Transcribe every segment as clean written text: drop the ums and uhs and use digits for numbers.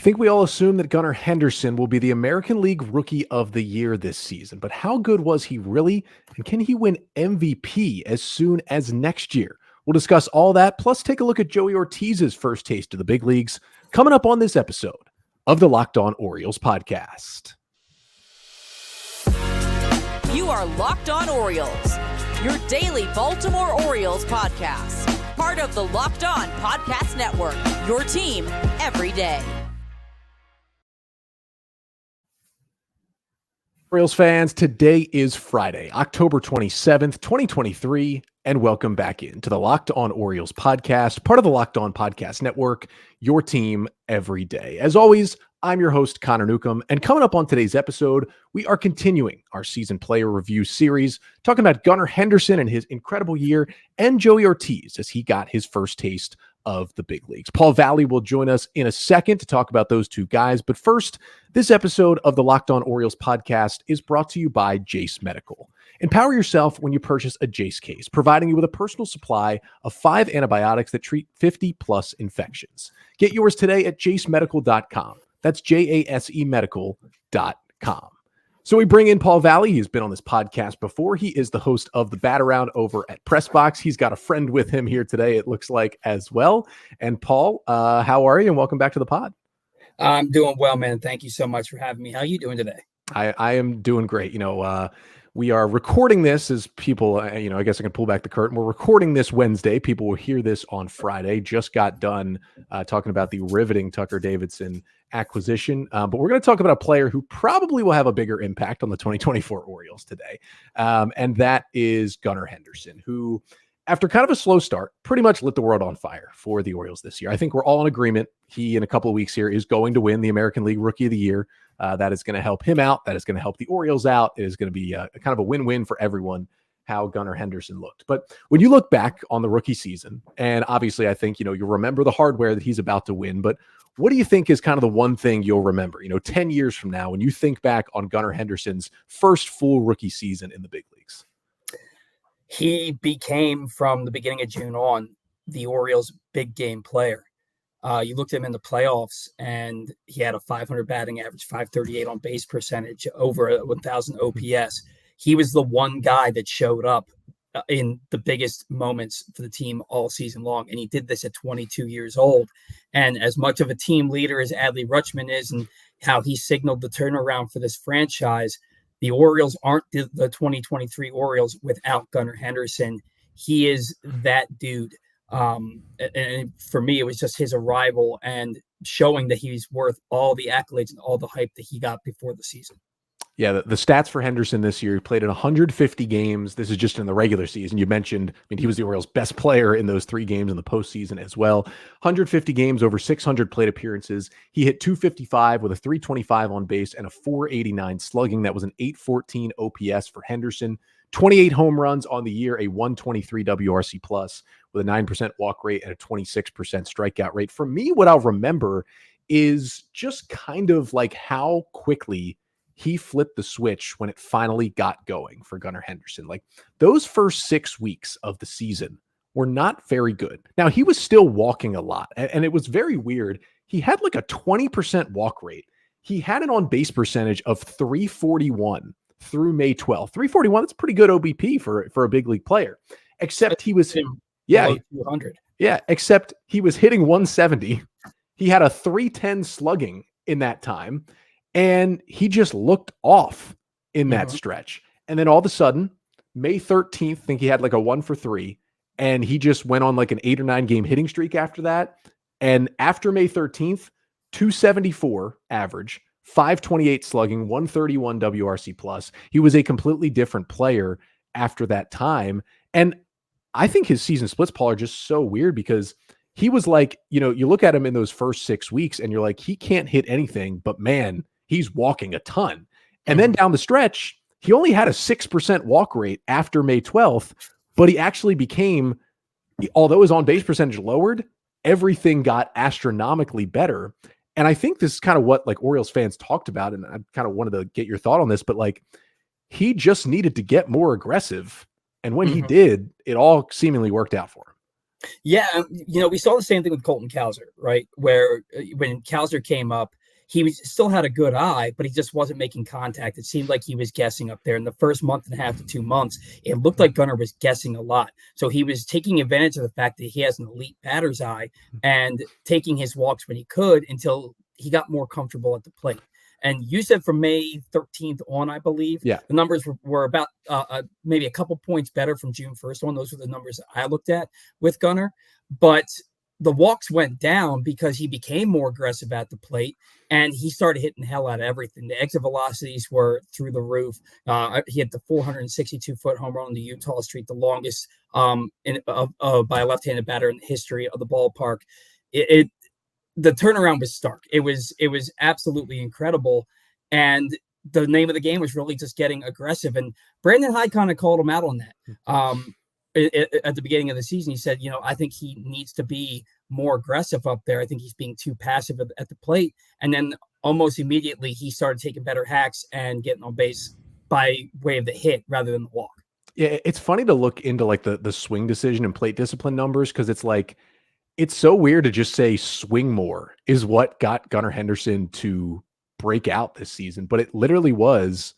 think we all assume that Gunnar Henderson will be the American League Rookie of the Year this season, but how good was he really? And can he win MVP as soon as next year? We'll discuss all that, plus take a look at Joey Ortiz's first taste of the big leagues coming up on this episode of the Locked On Orioles podcast. You are Locked On Orioles, your daily Baltimore Orioles podcast. Part of the Locked On Podcast Network, your team every day. Orioles fans, today is Friday, October 27th, 2023, and welcome back into the Locked On Orioles podcast, part of the Locked On Podcast Network, your team every day. As always, I'm your host, Connor Newcomb, and coming up on today's episode, we are continuing our season player review series, talking about Gunnar Henderson and his incredible year, and Joey Ortiz as he got his first taste of the big leagues. Paul Valle will join us in a second to talk about those two guys. But first, this episode of the Locked On Orioles podcast is brought to you by Jase Medical. Empower yourself when you purchase a Jase case, providing you with a personal supply of 5 antibiotics that treat 50-plus infections. Get yours today at jasemedical.com. That's JASE medical.com. So we bring in Paul Valle. He's been on this podcast before. He is the host of the Bat Around over at Pressbox. He's got a friend with him here today, it looks like, as well. And Paul, how are you? And welcome back to the pod. I'm doing well, man. Thank you so much for having me. How are you doing today? I am doing great. We are recording this as people, I guess I can pull back the curtain. We're recording this Wednesday. People will hear this on Friday. Just got done talking about the riveting Tucker Davidson acquisition. But we're going to talk about a player who probably will have a bigger impact on the 2024 Orioles today. And that is Gunnar Henderson, who, after kind of a slow start, pretty much lit the world on fire for the Orioles this year. I think we're all in agreement. He, in a couple of weeks here, is going to win the American League Rookie of the Year. That is going to help him out. That is going to help the Orioles out. It is going to be a kind of a win-win for everyone, how Gunnar Henderson looked. But when you look back on the rookie season, and obviously I think, you remember the hardware that he's about to win, but what do you think is kind of the one thing you'll remember, 10 years from now, when you think back on Gunnar Henderson's first full rookie season in the big leagues? He became, from the beginning of June on, the Orioles' big game player. You looked at him in the playoffs, and he had a 500 batting average, 538 on base percentage, over 1,000 OPS. He was the one guy that showed up in the biggest moments for the team all season long, and he did this at 22 years old. And as much of a team leader as Adley Rutschman is, and how he signaled the turnaround for this franchise, the Orioles aren't the 2023 Orioles without Gunnar Henderson. He is that dude. And for me, it was just his arrival and showing that he's worth all the accolades and all the hype that he got before the season. Yeah, the stats for Henderson this year, he played in 150 games. This is just in the regular season. You mentioned, he was the Orioles' best player in those 3 games in the postseason as well. 150 games, over 600 plate appearances. He hit .255 with a .325 on base and a .489 slugging. That was an .814 OPS for Henderson. 28 home runs on the year, a .123 WRC plus with a 9% walk rate and a 26% strikeout rate. For me, what I'll remember is just kind of like how quickly he flipped the switch when it finally got going for Gunnar Henderson. Like, those first 6 weeks of the season were not very good. Now, he was still walking a lot, and it was very weird. He had like a 20% walk rate. He had an on-base percentage of .341 through May 12th. .341, that's pretty good OBP for a big league player. Except he was except he was hitting .170. He had a .310 slugging in that time. And he just looked off in that stretch. And then all of a sudden, May 13th, I think he had like a 1 for 3. And he just went on like an 8 or 9 game hitting streak after that. And after May 13th, .274 average, .528 slugging, .131 WRC plus. He was a completely different player after that time. And I think his season splits, Paul, are just so weird because he was like, you look at him in those first 6 weeks and you're like, he can't hit anything, but man, he's walking a ton. And then down the stretch, he only had a 6% walk rate after May 12th, but he actually became, although his on-base percentage lowered, everything got astronomically better. And I think this is kind of what like Orioles fans talked about, and I kind of wanted to get your thought on this, but like he just needed to get more aggressive. And when he did, it all seemingly worked out for him. Yeah, we saw the same thing with Colton Cowser, right? Where when Cowser came up, still had a good eye, but he just wasn't making contact. It seemed like he was guessing up there. In the first month and a half to 2 months, it looked like Gunnar was guessing a lot. So he was taking advantage of the fact that he has an elite batter's eye and taking his walks when he could until he got more comfortable at the plate. And you said from May 13th on, I believe, Yeah, the numbers were about maybe a couple points better from June 1st on. Those were the numbers that I looked at with Gunnar. But the walks went down because he became more aggressive at the plate and he started hitting the hell out of everything. The exit velocities were through the roof. He hit the 462-foot home run on the Utah Street, the longest by a left-handed batter in the history of the ballpark. The turnaround was stark. It was absolutely incredible. And the name of the game was really just getting aggressive. And Brandon Hyde kind of called him out on that. At the beginning of the season, he said, I think he needs to be more aggressive up there. I think he's being too passive at the plate. And then almost immediately he started taking better hacks and getting on base by way of the hit rather than the walk. Yeah, it's funny to look into like the swing decision and plate discipline numbers because it's like, it's so weird to just say swing more is what got Gunnar Henderson to break out this season. But it literally was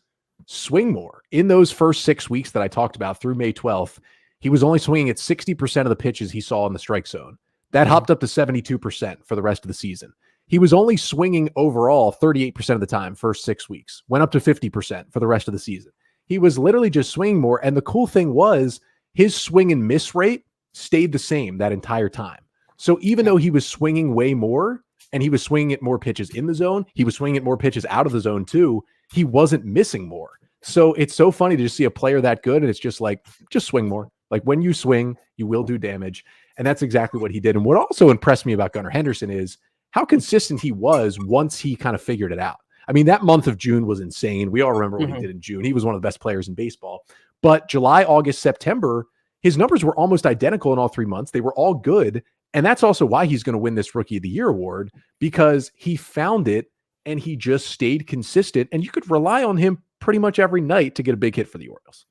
swing more. In those first 6 weeks that I talked about through May 12th, he was only swinging at 60% of the pitches he saw in the strike zone. That hopped up to 72% for the rest of the season. He was only swinging overall 38% of the time first 6 weeks, went up to 50% for the rest of the season. He was literally just swinging more. And the cool thing was his swing and miss rate stayed the same that entire time. So even though he was swinging way more and he was swinging at more pitches in the zone, he was swinging at more pitches out of the zone too, he wasn't missing more. So it's so funny to just see a player that good. And it's just like, just swing more. Like when you swing, you will do damage. And that's exactly what he did. And what also impressed me about Gunnar Henderson is how consistent he was once he kind of figured it out. I mean, that month of June was insane. We all remember what he did in June. He was one of the best players in baseball. But July, August, September, his numbers were almost identical in all 3 months. They were all good. And that's also why he's going to win this Rookie of the Year award, because he found it and he just stayed consistent. And you could rely on him pretty much every night to get a big hit for the Orioles.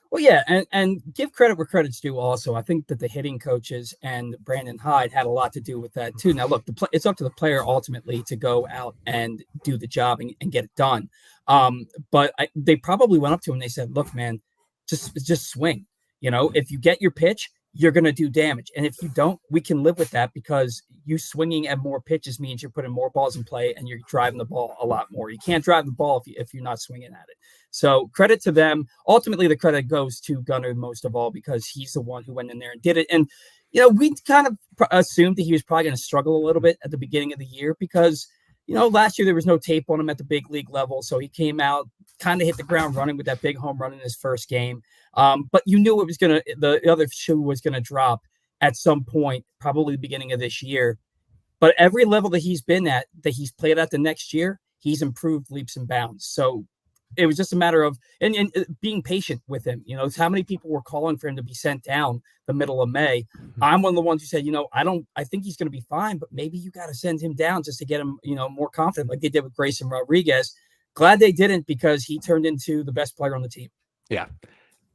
Well, yeah, and give credit where credit's due also. I think that the hitting coaches and Brandon Hyde had a lot to do with that too. Now, look, it's up to the player ultimately to go out and do the job and get it done. But they probably went up to him and they said, look, man, just swing. If you get your pitch, you're going to do damage. And if you don't, we can live with that because you swinging at more pitches means you're putting more balls in play and you're driving the ball a lot more. You can't drive the ball if you're not swinging at it. So credit to them. Ultimately, the credit goes to Gunnar most of all because he's the one who went in there and did it. And, we kind of assumed that he was probably going to struggle a little bit at the beginning of the year because, last year there was no tape on him at the big league level. So he came out, kind of hit the ground running with that big home run in his first game. But you knew the other shoe was going to drop at some point, probably the beginning of this year. But every level that he's been at, that he's played at the next year, he's improved leaps and bounds. So it was just a matter of and being patient with him. How many people were calling for him to be sent down the middle of May. I'm one of the ones who said, I think he's going to be fine, but maybe you got to send him down just to get him, more confident like they did with Grayson Rodriguez. Glad they didn't because he turned into the best player on the team. Yeah.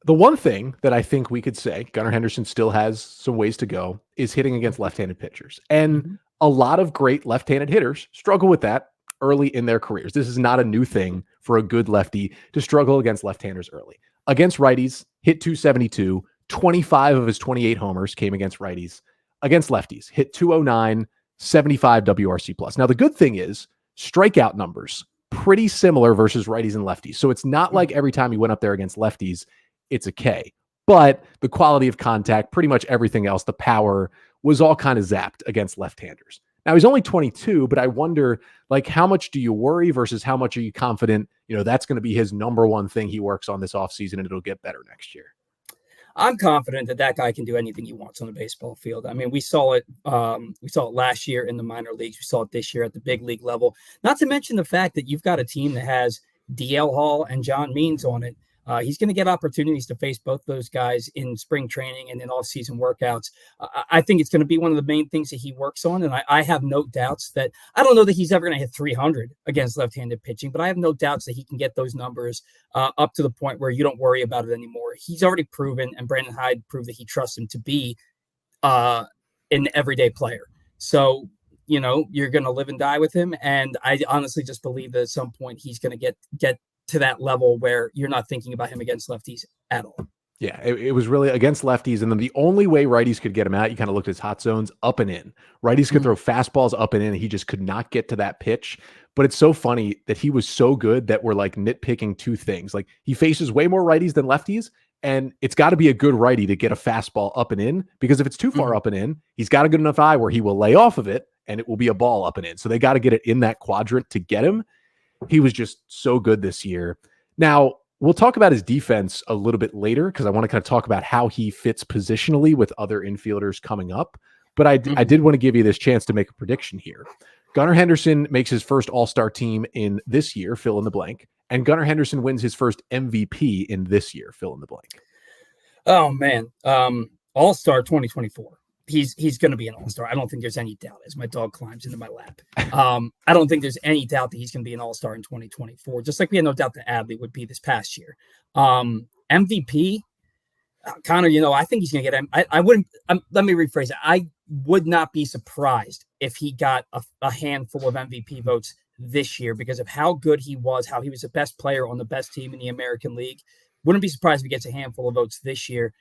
The one thing that I think we could say Gunnar Henderson still has some ways to go is hitting against left-handed pitchers. And a lot of great left-handed hitters struggle with that early in their careers. This is not a new thing for a good lefty to struggle against left-handers early. Against righties, hit 272, 25 of his 28 homers came against righties. Against lefties, hit 209, 75 WRC plus. Now, the good thing is strikeout numbers pretty similar versus righties and lefties. So it's not like every time he went up there against lefties, it's a K. But the quality of contact, pretty much everything else, the power was all kind of zapped against left-handers. Now, he's only 22, but I wonder, how much do you worry versus how much are you confident, that's going to be his number one thing he works on this offseason and it'll get better next year? I'm confident that guy can do anything he wants on the baseball field. I mean, we saw it last year in the minor leagues. We saw it this year at the big league level. Not to mention the fact that you've got a team that has DL Hall and John Means on it. He's going to get opportunities to face both those guys in spring training and in off-season workouts. I think it's going to be one of the main things that he works on, and I have no doubts that – I don't know that he's ever going to hit 300 against left-handed pitching, but I have no doubts that he can get those numbers up to the point where you don't worry about it anymore. He's already proven, and Brandon Hyde proved that he trusts him to be an everyday player. So, you're going to live and die with him. And I honestly just believe that at some point he's going to get to that level where you're not thinking about him against lefties at all. Yeah, it was really against lefties. And then the only way righties could get him out, you kind of looked at his hot zones up and in. Righties could throw fastballs up and in, and he just could not get to that pitch. But it's so funny that he was so good that we're like nitpicking two things. Like he faces way more righties than lefties, and it's got to be a good righty to get a fastball up and in, because if it's too far up and in, he's got a good enough eye where he will lay off of it and it will be a ball up and in. So they got to get it in that quadrant to get him. He was just so good this year. Now, we'll talk about his defense a little bit later, because I want to kind of talk about how he fits positionally with other infielders coming up. But I did want to give you this chance to make a prediction here. Gunnar Henderson makes his first All-Star team in this year, fill in the blank. And Gunnar Henderson wins his first MVP in this year, fill in the blank. Oh, man. All-Star 2024. He's going to be an all-star. I don't think there's any doubt as my dog climbs into my lap. I don't think there's any doubt that he's going to be an all-star in 2024, just like we had no doubt that Adley would be this past year. MVP, Connor, I think he's going to get I wouldn't, let me rephrase it. I would not be surprised if he got a handful of MVP votes this year because of how good he was, how he was the best player on the best team in the American League. Wouldn't be surprised if he gets a handful of votes this year.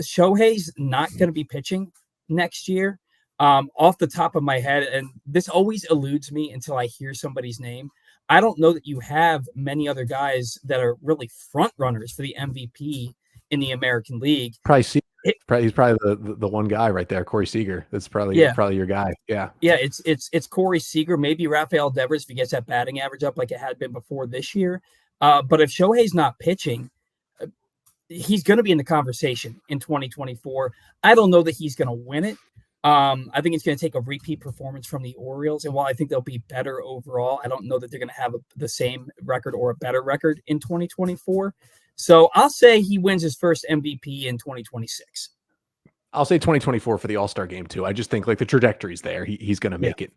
Shohei's not going to be pitching next year. Off the top of my head, and this always eludes me until I hear somebody's name, I don't know that you have many other guys that are really front runners for the MVP in the American League. He's probably the one guy right there, Corey Seager. That's probably your guy. Yeah. Yeah, it's Corey Seager, maybe Rafael Devers if he gets that batting average up like it had been before this year. But if Shohei's not pitching, he's going to be in the conversation in 2024. I don't know that he's going to win it. I think it's going to take a repeat performance from the Orioles. And while I think they'll be better overall, I don't know that they're going to have the same record or a better record in 2024. So I'll say he wins his first MVP in 2026. I'll say 2024 for the All-Star game too. I just think like the trajectory's there. He's going to make it.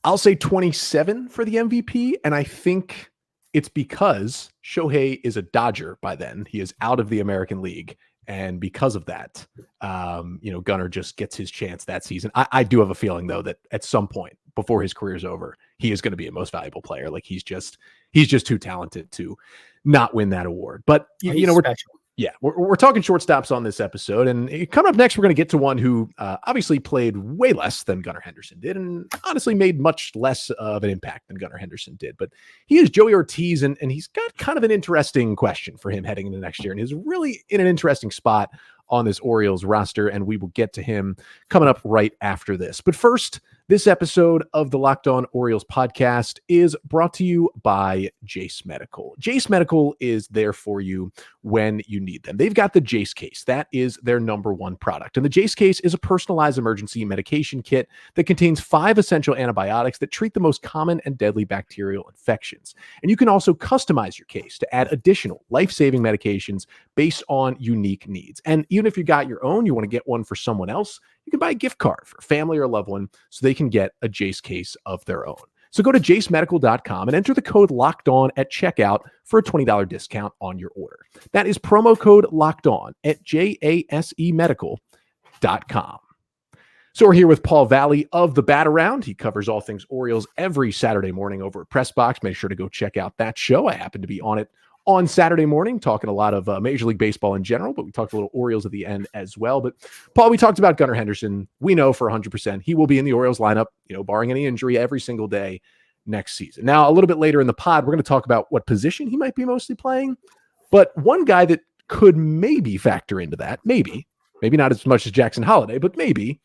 I'll say 27 for the MVP. And I think it's because Shohei is a Dodger by then. He is out of the American League. And because of that, Gunnar just gets his chance that season. I do have a feeling, though, that at some point before his career's over, he is going to be a most valuable player. Like he's just too talented to not win that award. But, we're special. Yeah, we're talking shortstops on this episode. And coming up next, we're going to get to one who obviously played way less than Gunnar Henderson did and honestly made much less of an impact than Gunnar Henderson did. But he is Joey Ortiz, and he's got kind of an interesting question for him heading into next year. And he's really in an interesting spot on this Orioles roster, and we will get to him coming up right after this. But first, this episode of the Locked On Orioles podcast is brought to you by Jase Medical. Jase Medical is there for you when you need them. They've got the Jase case. That is their number one product. And the Jase case is a personalized emergency medication kit that contains 5 essential antibiotics that treat the most common and deadly bacterial infections. And you can also customize your case to add additional life-saving medications based on unique needs. And even if you got your own, you want to get one for someone else, you can buy a gift card for a family or a loved one so they can get a Jase case of their own. So go to jasemedical.com and enter the code LOCKEDON at checkout for a $20 discount on your order. That is promo code LOCKEDON at jasemedical.com. So we're here with Paul Valle of the Bat Around. He covers all things Orioles every Saturday morning over at Press Box. Make sure to go check out that show. I happen to be on it on Saturday morning, talking a lot of Major League Baseball in general, but we talked a little Orioles at the end as well. But Paul, we talked about Gunnar Henderson. We know for 100% he will be in the Orioles lineup, barring any injury every single day next season. Now, a little bit later in the pod, we're going to talk about what position he might be mostly playing. But one guy that could maybe factor into that, maybe not as much as Jackson Holliday, but maybe,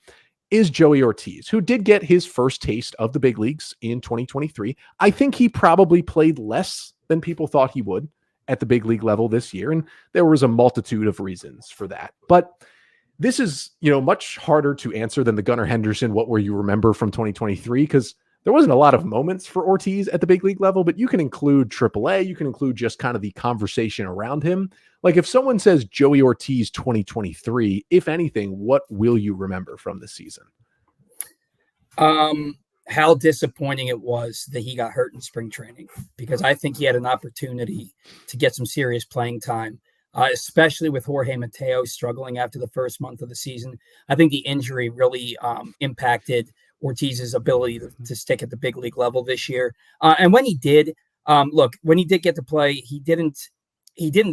is Joey Ortiz, who did get his first taste of the big leagues in 2023. I think he probably played less than people thought he would at the big league level this year. And there was a multitude of reasons for that. But this is, much harder to answer than the Gunnar Henderson, what will you remember from 2023? Because there wasn't a lot of moments for Ortiz at the big league level, but you can include AAA. You can include just kind of the conversation around him. Like if someone says Joey Ortiz 2023, if anything, what will you remember from this season? How disappointing it was that he got hurt in spring training, because I think he had an opportunity to get some serious playing time. especially with Jorge Mateo struggling after the first month of the season. I think the injury really impacted Ortiz's ability to stick at the big league level this year. And when he did, when he did get to play, he didn't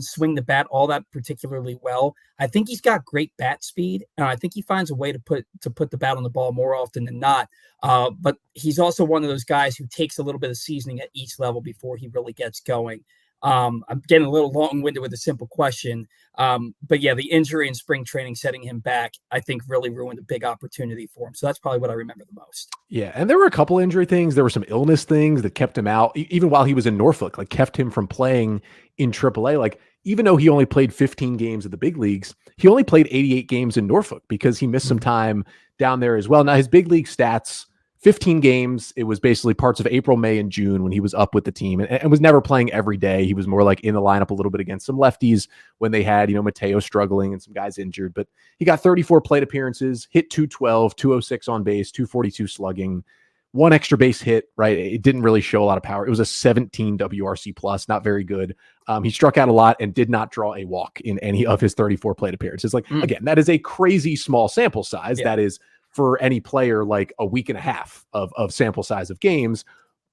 swing the bat all that particularly well. I think he's got great bat speed, and I think he finds a way to put the bat on the ball more often than not. But he's also one of those guys who takes a little bit of seasoning at each level before he really gets going. I'm getting a little long-winded with a simple question. But yeah, the injury in spring training setting him back, I think really ruined a big opportunity for him. So that's probably what I remember the most. Yeah. And there were a couple injury things. There were some illness things that kept him out, even while he was in Norfolk, like kept him from playing in AAA. Like, even though he only played 15 games at the big leagues, he only played 88 games in Norfolk because he missed some time down there as well. Now, his big league stats, 15 games. It was basically parts of April, May, and June when he was up with the team, and was never playing every day. He was more like in the lineup a little bit against some lefties when they had, Mateo struggling and some guys injured. But he got 34 plate appearances, hit 212, 206 on base, 242 slugging, one extra base hit, right? It didn't really show a lot of power. It was a 17 WRC plus, not very good. He struck out a lot and did not draw a walk in any of his 34 plate appearances. Like, again, that is a crazy small sample size. Yeah. That is for any player like a week and a half of sample size of games,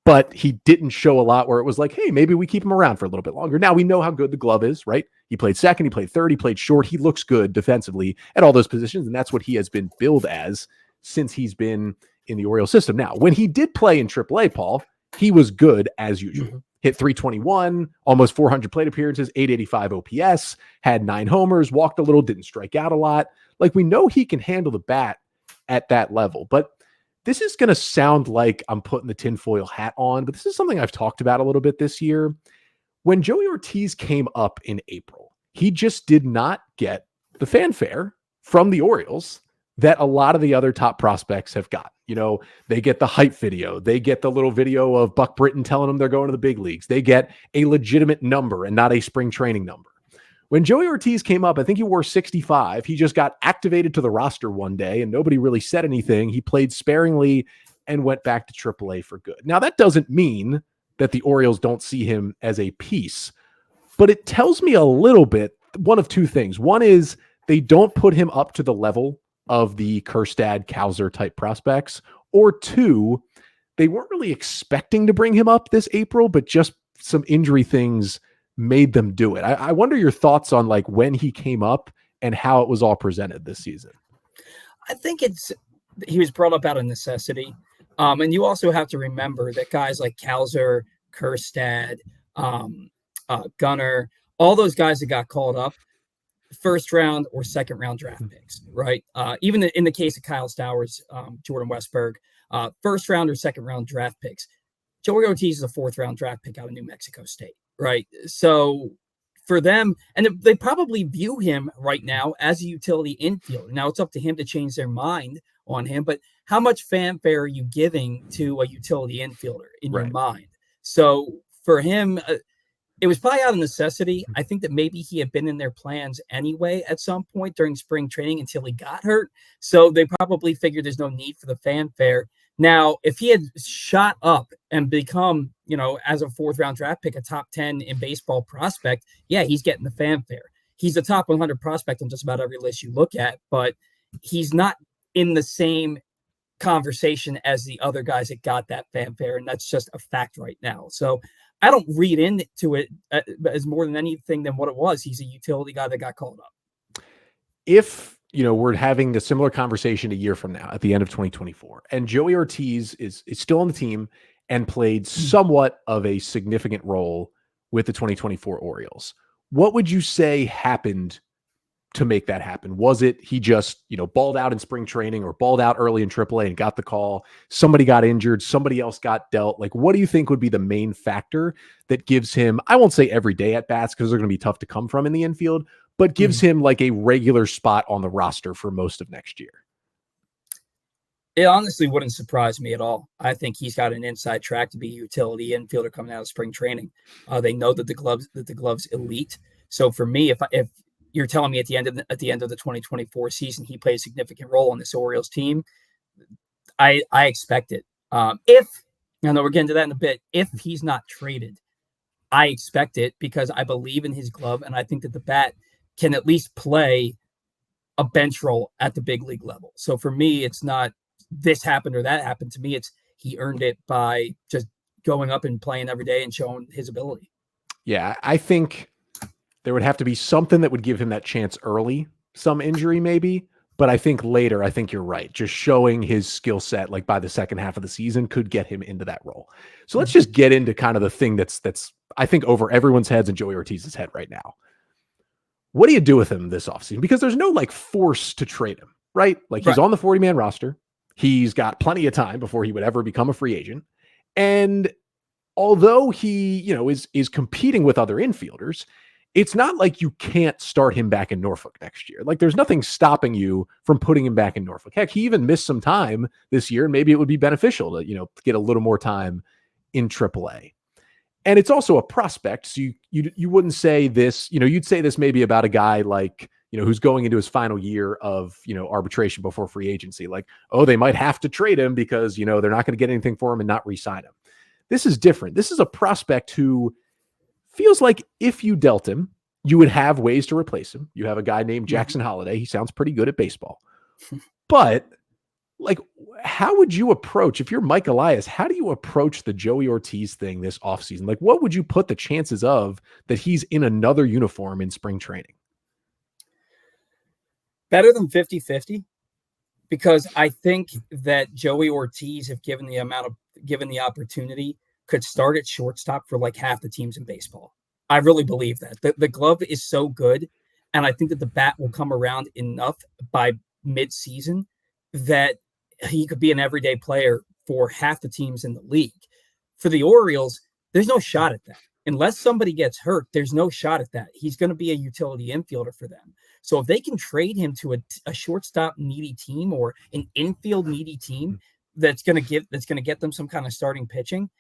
but he didn't show a lot where it was like, hey, maybe we keep him around for a little bit longer. Now we know how good the glove is, right? He played second, he played third, he played short. He looks good defensively at all those positions, and that's what he has been billed as since he's been in the Orioles system. Now, when he did play in AAA, Paul, he was good as usual. Hit 321, almost 400 plate appearances, 885 OPS, had 9 homers, walked a little, didn't strike out a lot. Like, we know he can handle the bat at that level. But this is going to sound like I'm putting the tinfoil hat on, but this is something I've talked about a little bit this year. When Joey Ortiz came up in April, he just did not get the fanfare from the Orioles that a lot of the other top prospects have got. They get the hype video. They get the little video of Buck Britton telling them they're going to the big leagues. They get a legitimate number and not a spring training number. When Joey Ortiz came up, I think he wore 65. He just got activated to the roster one day and nobody really said anything. He played sparingly and went back to AAA for good. Now, that doesn't mean that the Orioles don't see him as a piece, but it tells me a little bit, one of two things. One is they don't put him up to the level of the Kjerstad, Cowser type prospects, or two, they weren't really expecting to bring him up this April, but just some injury things made them do it. I wonder your thoughts on like when he came up and how it was all presented this season. I think he was brought up out of necessity. And you also have to remember that guys like Cowser, Kjerstad, Gunnar, all those guys that got called up, first round or second round draft picks, right? Even in the case of Kyle Stowers, Jordan Westberg, first round or second round draft picks. Joey Ortiz is a 4th round draft pick out of New Mexico State, right? So for them, and they probably view him right now as a utility infielder. Now it's up to him to change their mind on him, but how much fanfare are you giving to a utility infielder in your mind? So for him, it was probably out of necessity. I think that maybe he had been in their plans anyway at some point during spring training until he got hurt. So they probably figured there's no need for the fanfare. Now, if he had shot up and become, as a 4th round draft pick, a top 10 in baseball prospect, yeah, he's getting the fanfare. He's a top 100 prospect on just about every list you look at, but he's not in the same conversation as the other guys that got that fanfare. And that's just a fact right now. So I don't read into it as more than anything than what it was. He's a utility guy that got called up. If, we're having a similar conversation a year from now at the end of 2024, and Joey Ortiz is still on the team and played somewhat of a significant role with the 2024 Orioles, what would you say happened to make that happen? Was it he just, balled out in spring training or balled out early in AAA and got the call? Somebody got injured. Somebody else got dealt. Like, what do you think would be the main factor that gives him, I won't say every day at bats because they're going to be tough to come from in the infield, but gives him like a regular spot on the roster for most of next year? It honestly wouldn't surprise me at all. I think he's got an inside track to be a utility infielder coming out of spring training. They know that the glove's elite. So for me, if you're telling me at the end of the 2024 season he plays a significant role on this Orioles team, I expect it. If I know we're getting to that in a bit, if he's not traded, I expect it because I believe in his glove, and I think that the bat can at least play a bench role at the big league level. So for me, it's not this happened or that happened. To me, it's he earned it by just going up and playing every day and showing his ability. Yeah, I think there would have to be something that would give him that chance early, some injury maybe. But I think later, I think you're right. Just showing his skill set, like by the second half of the season, could get him into that role. So let's just get into kind of the thing that's I think over everyone's heads and Joey Ortiz's head right now. What do you do with him this offseason? Because there's no like force to trade him, right? Like he's on the 40-man roster. He's got plenty of time before he would ever become a free agent. And although he, is competing with other infielders, it's not like you can't start him back in Norfolk next year. Like there's nothing stopping you from putting him back in Norfolk. Heck, he even missed some time this year, and maybe it would be beneficial to, get a little more time in AAA. And it's also a prospect. So you wouldn't say this, you'd say this maybe about a guy like, who's going into his final year of, arbitration before free agency. Like, oh, they might have to trade him because, they're not going to get anything for him and not re-sign him. This is different. This is a prospect who feels like if you dealt him, you would have ways to replace him. You have a guy named Jackson Holiday. He sounds pretty good at baseball. But like, how would you approach, if you're Mike Elias, how do you approach the Joey Ortiz thing this offseason? Like, what would you put the chances of that he's in another uniform in spring training? Better than 50-50, because I think that Joey Ortiz, if given the opportunity, could start at shortstop for like half the teams in baseball. I really believe that. The glove is so good, and I think that the bat will come around enough by mid-season that he could be an everyday player for half the teams in the league. For the Orioles, there's no shot at that. Unless somebody gets hurt, there's no shot at that. He's going to be a utility infielder for them. So if they can trade him to a shortstop needy team or an infield needy team that's going to get them some kind of starting pitching,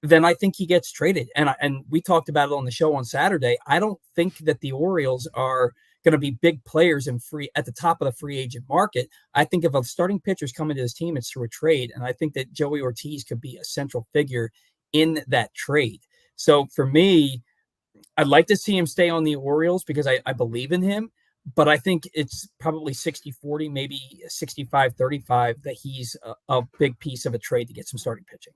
then I think he gets traded. And we talked about it on the show on Saturday. I don't think that the Orioles are going to be big players at the top of the free agent market. I think if a starting pitcher's coming to this team, it's through a trade. And I think that Joey Ortiz could be a central figure in that trade. So for me, I'd like to see him stay on the Orioles because I believe in him. But I think it's probably 60-40, maybe 65-35 that he's a big piece of a trade to get some starting pitching.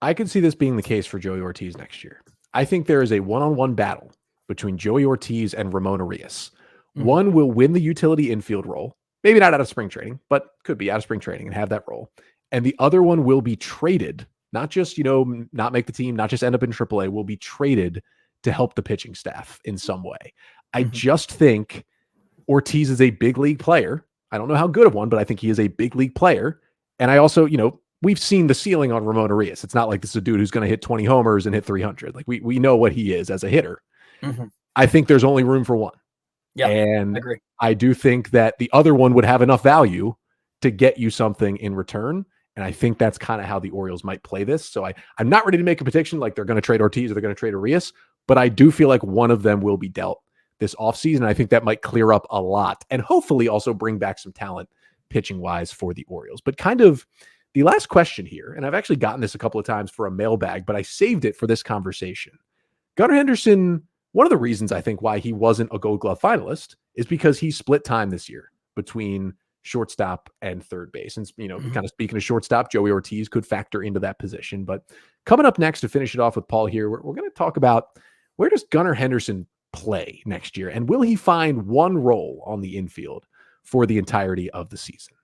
I could see this being the case for Joey Ortiz next year. I think there is a one-on-one battle between Joey Ortiz and Ramon Arias. One will win the utility infield role, maybe not out of spring training, but could be out of spring training and have that role. And the other one will be traded, not just, not make the team, not just end up in AAA, will be traded to help the pitching staff in some way. I just think Ortiz is a big league player. I don't know how good of one, but I think he is a big league player. And I also, we've seen the ceiling on Ramon Arias. It's not like this is a dude who's going to hit 20 homers and hit 300. Like we know what he is as a hitter. I think there's only room for one. Yeah, and I agree. I do think that the other one would have enough value to get you something in return. And I think that's kind of how the Orioles might play this. So I'm not ready to make a prediction like they're going to trade Ortiz or they're going to trade Arias, but I do feel like one of them will be dealt this offseason. I think that might clear up a lot and hopefully also bring back some talent pitching wise for the Orioles. But kind of the last question here, and I've actually gotten this a couple of times for a mailbag, but I saved it for this conversation. Gunnar Henderson, one of the reasons I think why he wasn't a Gold Glove finalist is because he split time this year between shortstop and third base. And, kind of speaking of shortstop, Joey Ortiz could factor into that position. But coming up next to finish it off with Paul here, we're going to talk about where does Gunnar Henderson play next year? And will he find one role on the infield for the entirety of the season?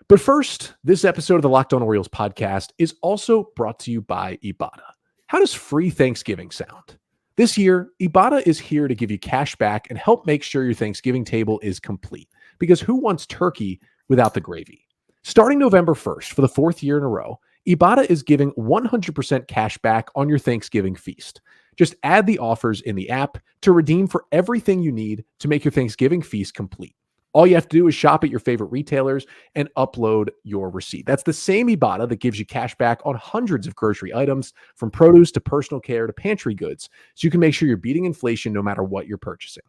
But first, this episode of the Locked On Orioles podcast is also brought to you by Ibotta. How does free Thanksgiving sound? This year, Ibotta is here to give you cash back and help make sure your Thanksgiving table is complete. Because who wants turkey without the gravy? Starting November 1st, for the fourth year in a row, Ibotta is giving 100% cash back on your Thanksgiving feast. Just add the offers in the app to redeem for everything you need to make your Thanksgiving feast complete. All you have to do is shop at your favorite retailers and upload your receipt. That's the same Ibotta that gives you cash back on hundreds of grocery items, from produce to personal care to pantry goods, so you can make sure you're beating inflation no matter what you're purchasing.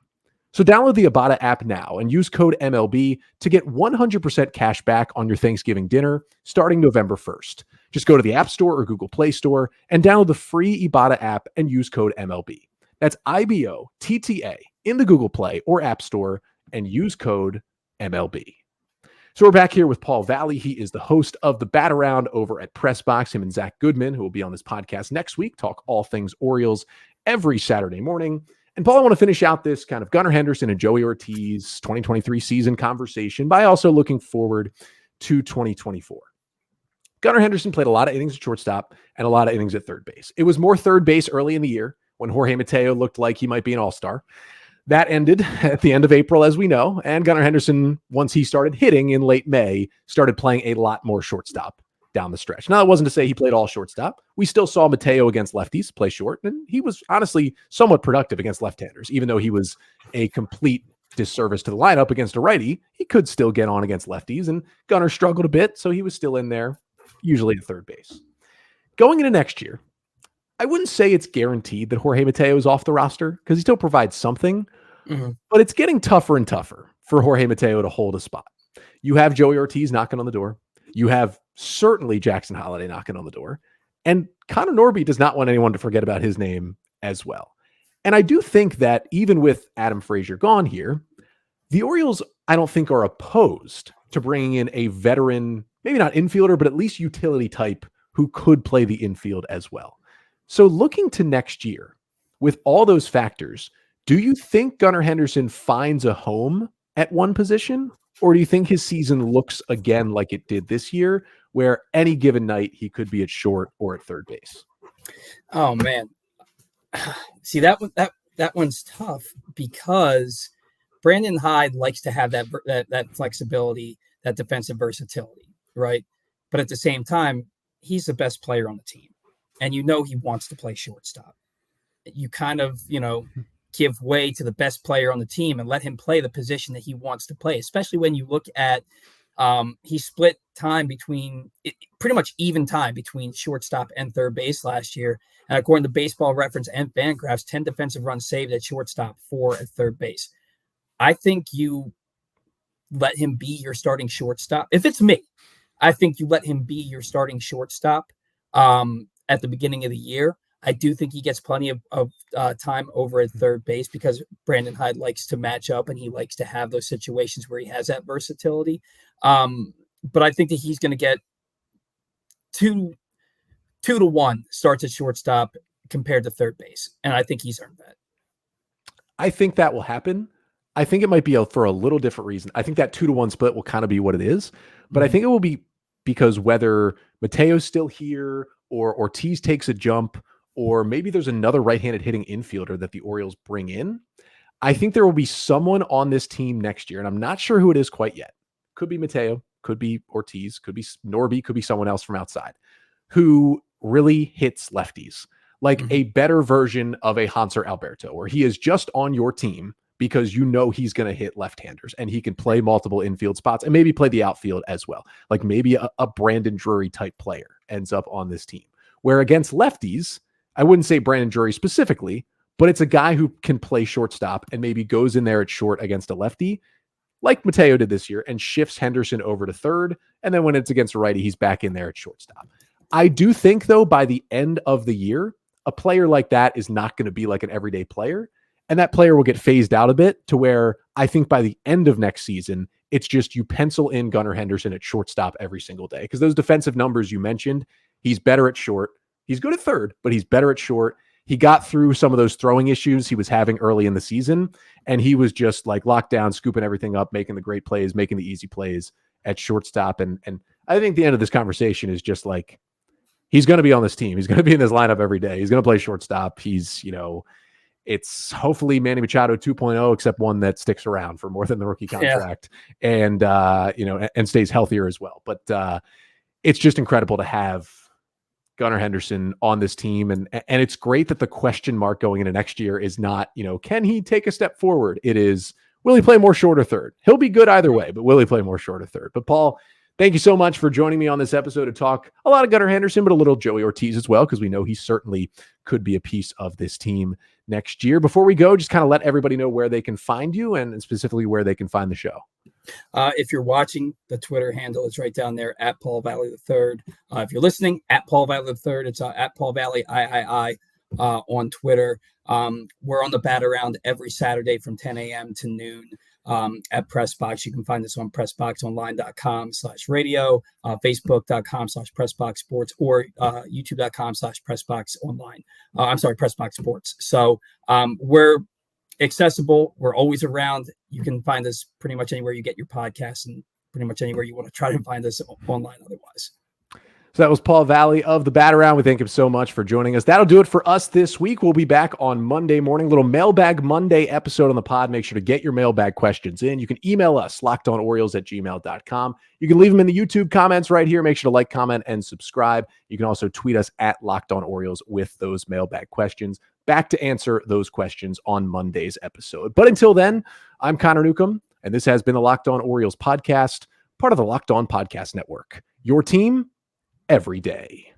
So download the Ibotta app now and use code MLB to get 100% cash back on your Thanksgiving dinner starting November 1st. Just go to the App Store or Google Play Store and download the free Ibotta app and use code MLB. That's IBOTTA in the Google Play or App Store and use code MLB. So we're back here with Paul Valle. He is the host of the Bat Around over at PressBox. Him and Zach Goodman, who will be on this podcast next week, talk all things Orioles every Saturday morning. And Paul, I want to finish out this kind of Gunnar Henderson and Joey Ortiz 2023 season conversation by also looking forward to 2024. Gunnar Henderson played a lot of innings at shortstop and a lot of innings at third base. It was more third base early in the year when Jorge Mateo looked like he might be an all-star. That ended at the end of April, as we know, and Gunnar Henderson, once he started hitting in late May, started playing a lot more shortstop down the stretch. Now, that wasn't to say he played all shortstop. We still saw Mateo against lefties play short, and he was honestly somewhat productive against left-handers, even though he was a complete disservice to the lineup against a righty. He could still get on against lefties, and Gunnar struggled a bit, so he was still in there, usually at third base. Going into next year, I wouldn't say it's guaranteed that Jorge Mateo is off the roster because he still provides something, but it's getting tougher and tougher for Jorge Mateo to hold a spot. You have Joey Ortiz knocking on the door. You have certainly Jackson Holliday knocking on the door. And Connor Norby does not want anyone to forget about his name as well. And I do think that even with Adam Frazier gone here, the Orioles, I don't think, are opposed to bringing in a veteran, maybe not infielder, but at least utility type who could play the infield as well. So looking to next year, with all those factors, do you think Gunnar Henderson finds a home at one position? Or do you think his season looks again like it did this year, where any given night he could be at short or at third base? Oh, man. See, that one's tough because Brandon Hyde likes to have that flexibility, that defensive versatility, right? But at the same time, he's the best player on the team. And he wants to play shortstop. You kind of, give way to the best player on the team and let him play the position that he wants to play, especially when you look at he split time between pretty much even time between shortstop and third base last year. And according to Baseball Reference and FanGraphs, 10 defensive runs saved at shortstop, 4 at third base. I think you let him be your starting shortstop. If it's me, I think you let him be your starting shortstop at the beginning of the year. I do think he gets plenty of time over at third base because Brandon Hyde likes to match up and he likes to have those situations where he has that versatility. But I think that he's going to get 2-1 starts at shortstop compared to third base. And I think he's earned that. I think that will happen. I think it might be for a little different reason. I think that 2-1 split will kind of be what it is, but I think it will be because whether Mateo's still here or Ortiz takes a jump, or maybe there's another right-handed hitting infielder that the Orioles bring in, I think there will be someone on this team next year, and I'm not sure who it is quite yet. Could be Mateo, could be Ortiz, could be Norby, could be someone else from outside, who really hits lefties, like a better version of a Hanser Alberto, where he is just on your team because he's going to hit left-handers and he can play multiple infield spots and maybe play the outfield as well. Like maybe a Brandon Drury type player ends up on this team, where against lefties, I wouldn't say Brandon Drury specifically, but it's a guy who can play shortstop and maybe goes in there at short against a lefty, like Mateo did this year, and shifts Henderson over to third. And then when it's against a righty, he's back in there at shortstop. I do think, though, by the end of the year, a player like that is not going to be like an everyday player. And that player will get phased out a bit to where I think by the end of next season, it's just you pencil in Gunnar Henderson at shortstop every single day. Because those defensive numbers you mentioned, he's better at short. He's good at third, but he's better at short. He got through some of those throwing issues he was having early in the season, and he was just like locked down, scooping everything up, making the great plays, making the easy plays at shortstop. And I think the end of this conversation is just like, he's going to be on this team. He's going to be in this lineup every day. He's going to play shortstop. He's, it's hopefully Manny Machado 2.0, except one that sticks around for more than the rookie contract and stays healthier as well. But it's just incredible to have Gunnar Henderson on this team. And it's great that the question mark going into next year is not, can he take a step forward? It is, will he play more short or third? He'll be good either way, but will he play more short or third? But Paul, thank you so much for joining me on this episode to talk a lot of Gunnar Henderson, but a little Joey Ortiz as well, because we know he certainly could be a piece of this team next year. Before we go, just kind of let everybody know where they can find you and specifically where they can find the show. If you're watching, the Twitter handle is right down there at Paul Valle III. If you're listening, at Paul Valle III, it's at Paul Valle III on Twitter. We're on the bat around every Saturday from 10 a.m. to noon at Pressbox. You can find us on PressBoxOnline.com/radio, Facebook.com/PressBoxSports, or YouTube.com/PressBoxOnline. Pressbox Sports. So we're accessible. We're always around. You can find us pretty much anywhere you get your podcasts and pretty much anywhere you want to try to find us online otherwise. So that was Paul Valle of the Bat Around. We thank him so much for joining us. That'll do it for us this week. We'll be back on Monday morning. Little Mailbag Monday episode on the pod. Make sure to get your mailbag questions in. You can email us, lockedonorioles@gmail.com. You can leave them in the YouTube comments right here. Make sure to like, comment, and subscribe. You can also tweet us at LockedOnOrioles with those mailbag questions. Back to answer those questions on Monday's episode. But until then, I'm Connor Newcomb, and this has been the Locked On Orioles podcast, part of the Locked On Podcast Network. Your team every day.